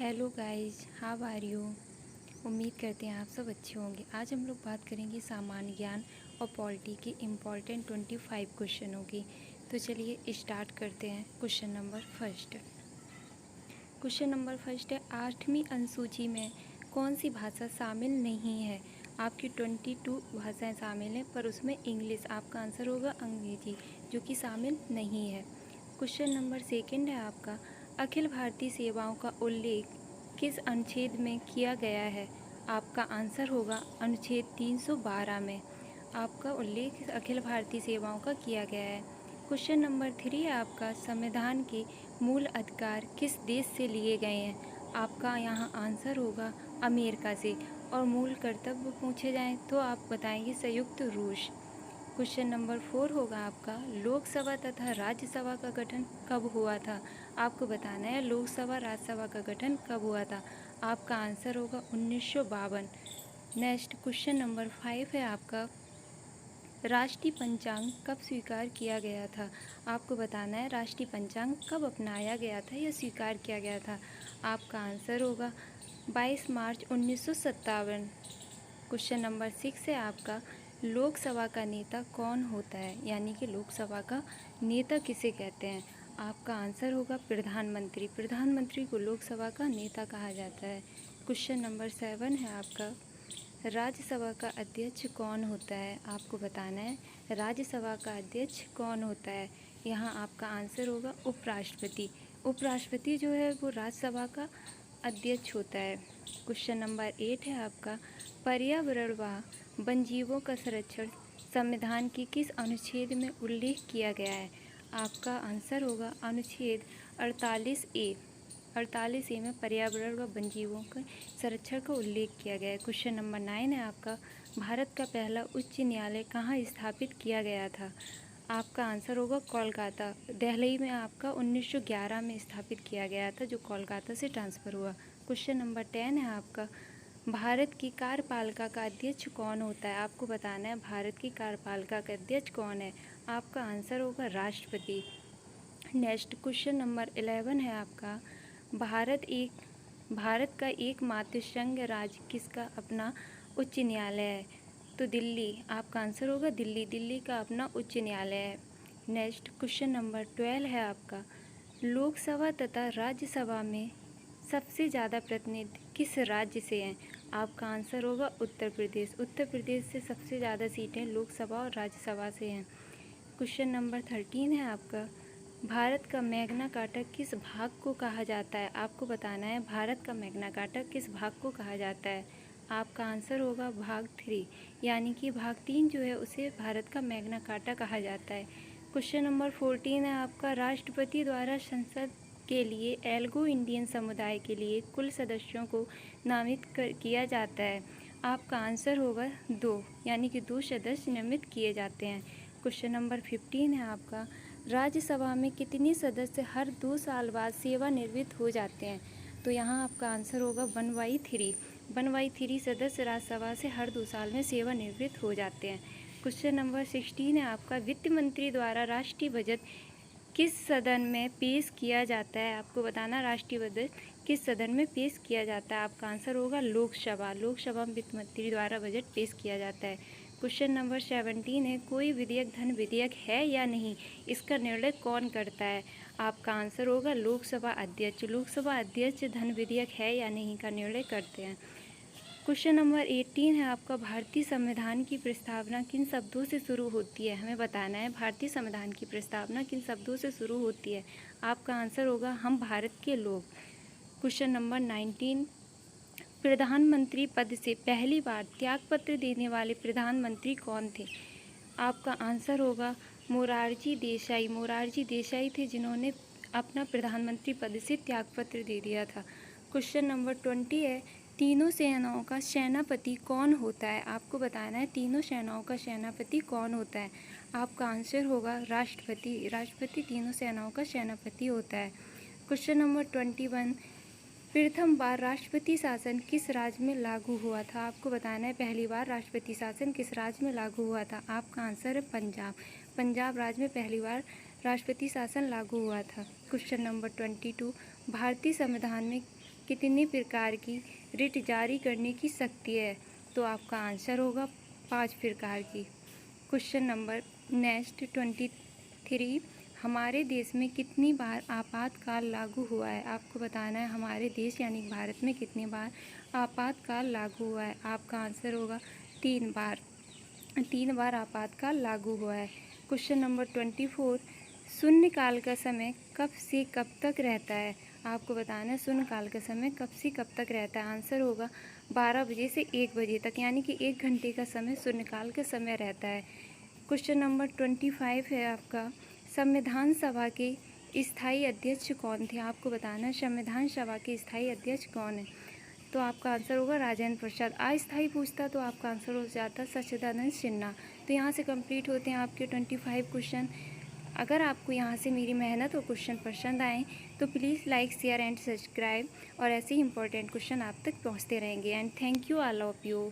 Hello guys, how are you. उम्मीद करते हैं आप सब अच्छे होंगे। आज हम लोग बात करेंगे सामान्य ज्ञान और पॉलिटी के इम्पॉर्टेंट 25 क्वेश्चनों की। तो चलिए स्टार्ट करते हैं। क्वेश्चन नंबर फर्स्ट है, 8वीं अनुसूची में कौन सी भाषा शामिल नहीं है। आपकी 22 भाषाएं शामिल हैं, पर उसमें इंग्लिश आपका आंसर होगा अंग्रेजी, जो कि शामिल नहीं है। क्वेश्चन नंबर सेकंड है आपका, अखिल भारतीय सेवाओं का उल्लेख किस अनुच्छेद में किया गया है। आपका आंसर होगा अनुच्छेद 312 में आपका उल्लेख अखिल भारतीय सेवाओं का किया गया है। क्वेश्चन नंबर 3 है आपका, संविधान के मूल अधिकार किस देश से लिए गए हैं। आपका यहाँ आंसर होगा अमेरिका से। और मूल कर्तव्य पूछे जाएं तो आप बताएंगे संयुक्त रूस। क्वेश्चन नंबर 4 होगा आपका, लोकसभा तथा राज्यसभा का गठन कब हुआ था। आपको बताना है लोकसभा राज्यसभा का गठन कब हुआ था। आपका आंसर होगा 1952। नेक्स्ट क्वेश्चन नंबर 5 है आपका, राष्ट्रीय पंचांग कब स्वीकार किया गया था। आपको बताना है राष्ट्रीय पंचांग कब अपनाया गया था या स्वीकार किया गया था। आपका आंसर होगा 22 मार्च 1957। क्वेश्चन नंबर 6 है आपका, लोकसभा का नेता कौन होता है, यानी कि लोकसभा का नेता किसे कहते हैं। आपका आंसर होगा प्रधानमंत्री। प्रधानमंत्री को लोकसभा का नेता कहा जाता है। क्वेश्चन नंबर 7 है आपका, राज्यसभा का अध्यक्ष कौन होता है। आपको बताना है राज्यसभा का अध्यक्ष कौन होता है। यहाँ आपका आंसर होगा उपराष्ट्रपति। उपराष्ट्रपति जो है वो राज्यसभा का अध्यक्ष होता है। क्वेश्चन नंबर 8 है आपका, पर्यावरण व वन्यजीवों का संरक्षण संविधान के किस अनुच्छेद में उल्लेख किया गया है। आपका आंसर होगा अनुच्छेद 48A। 48A में पर्यावरण व वन्यजीवों के संरक्षण का उल्लेख किया गया है। क्वेश्चन नंबर 9 है आपका, भारत का पहला उच्च न्यायालय कहाँ स्थापित किया गया था। आपका आंसर होगा कोलकाता। दिल्ली में आपका 1911 में स्थापित किया गया था, जो कोलकाता से ट्रांसफ़र हुआ। क्वेश्चन नंबर 10 है आपका, भारत की कार्यपालिका का अध्यक्ष कौन होता है। आपको बताना है भारत की कार्यपालिका का अध्यक्ष कौन है। आपका आंसर होगा राष्ट्रपति। नेक्स्ट क्वेश्चन नंबर 11 है आपका, भारत का एकमात्र संघ राज्य किसका अपना उच्च न्यायालय है। तो दिल्ली। आपका आंसर होगा दिल्ली। दिल्ली का अपना उच्च न्यायालय है। नेक्स्ट क्वेश्चन नंबर 12 है आपका, लोकसभा तथा राज्यसभा में सबसे ज़्यादा प्रतिनिधि किस राज्य से हैं। आपका आंसर होगा उत्तर प्रदेश। उत्तर प्रदेश से सबसे ज़्यादा सीटें लोकसभा और राज्यसभा से हैं। क्वेश्चन नंबर 13 है आपका, भारत का मैग्ना कार्टा किस भाग को कहा जाता है। आपको बताना है भारत का मैग्ना कार्टा किस भाग को कहा जाता है। आपका आंसर होगा भाग 3, यानी कि भाग 3 जो है उसे भारत का मैग्ना कार्टा कहा जाता है। क्वेश्चन नंबर 14 है आपका, राष्ट्रपति द्वारा संसद के लिए एल्गो इंडियन समुदाय के लिए कुल सदस्यों को नामित किया जाता है। आपका आंसर होगा 2, यानी कि 2 सदस्य नामित किए जाते हैं। क्वेश्चन नंबर 15 है आपका, राज्यसभा में कितने सदस्य हर 2 साल बाद सेवानिवृत्त हो जाते हैं। तो यहाँ आपका आंसर होगा 1/3। 1/3 सदस्य राज्यसभा से हर 2 साल में सेवानिवृत्त हो जाते हैं। क्वेश्चन नंबर 16 है आपका, वित्त मंत्री द्वारा राष्ट्रीय बजट किस सदन में पेश किया जाता है। आपको बताना राष्ट्रीय बजट किस सदन में पेश किया जाता है। आपका आंसर होगा लोकसभा। लोकसभा में वित्त मंत्री द्वारा बजट पेश किया जाता है। क्वेश्चन नंबर 17 है, कोई विधेयक धन विधेयक है या नहीं, इसका निर्णय कौन करता है। आपका आंसर होगा लोकसभा अध्यक्ष। लोकसभा अध्यक्ष धन विधेयक है या नहीं का निर्णय करते हैं। क्वेश्चन नंबर 18 है आपका, भारतीय संविधान की प्रस्तावना किन शब्दों से शुरू होती है। हमें बताना है भारतीय संविधान की प्रस्तावना किन शब्दों से शुरू होती है। आपका आंसर होगा हम भारत के लोग। क्वेश्चन नंबर 19, प्रधानमंत्री पद से पहली बार त्यागपत्र देने वाले प्रधानमंत्री कौन थे। आपका आंसर होगा मोरारजी देसाई। मोरारजी देसाई थे जिन्होंने अपना प्रधानमंत्री पद से त्यागपत्र दे दिया था। क्वेश्चन नंबर 20 है, तीनों सेनाओं का सेनापति कौन होता है। आपको बताना है तीनों सेनाओं का सेनापति कौन होता है। आपका आंसर होगा राष्ट्रपति। राष्ट्रपति तीनों सेनाओं का सेनापति होता है। क्वेश्चन नंबर 21, प्रथम बार राष्ट्रपति शासन किस राज्य में लागू हुआ था। आपको बताना है पहली बार राष्ट्रपति शासन किस राज्य में लागू हुआ था। आपका आंसर है पंजाब। पंजाब राज्य में पहली बार राष्ट्रपति शासन लागू हुआ था। क्वेश्चन नंबर 22, भारतीय संविधान में कितने प्रकार की रिट जारी करने की शक्ति है? तो आपका आंसर होगा 5 प्रकार की। क्वेश्चन नंबर नेक्स्ट 23, हमारे देश में कितनी बार आपातकाल लागू हुआ है? आपको बताना है हमारे देश यानी भारत में कितनी बार आपातकाल लागू हुआ है। आपका आंसर होगा 3 बार। 3 बार आपातकाल लागू हुआ है। क्वेश्चन नंबर 24, शून्यकाल का समय कब से कब तक रहता है? आपको बताना है शून्यकाल का समय कब से कब तक रहता है। आंसर होगा 12 बजे से 1 बजे तक, यानी कि 1 घंटे का समय शून्यकाल का समय रहता है। क्वेश्चन नंबर 25 है आपका, संविधान सभा के स्थायी अध्यक्ष कौन थे? आपको बताना है संविधान सभा के स्थायी अध्यक्ष कौन है? तो आपका आंसर होगा राजेंद्र प्रसाद। अस्थायी पूछता तो आपका आंसर हो जाता सच्चिदानंद सिन्हा। तो यहाँ से कंप्लीट होते हैं आपके 25 क्वेश्चन। अगर आपको यहाँ से मेरी मेहनत और क्वेश्चन पसंद आए तो please like share and subscribe, और ऐसे ही इंपॉर्टेंट क्वेश्चन आप तक पहुँचते रहेंगे। And thank you all of you.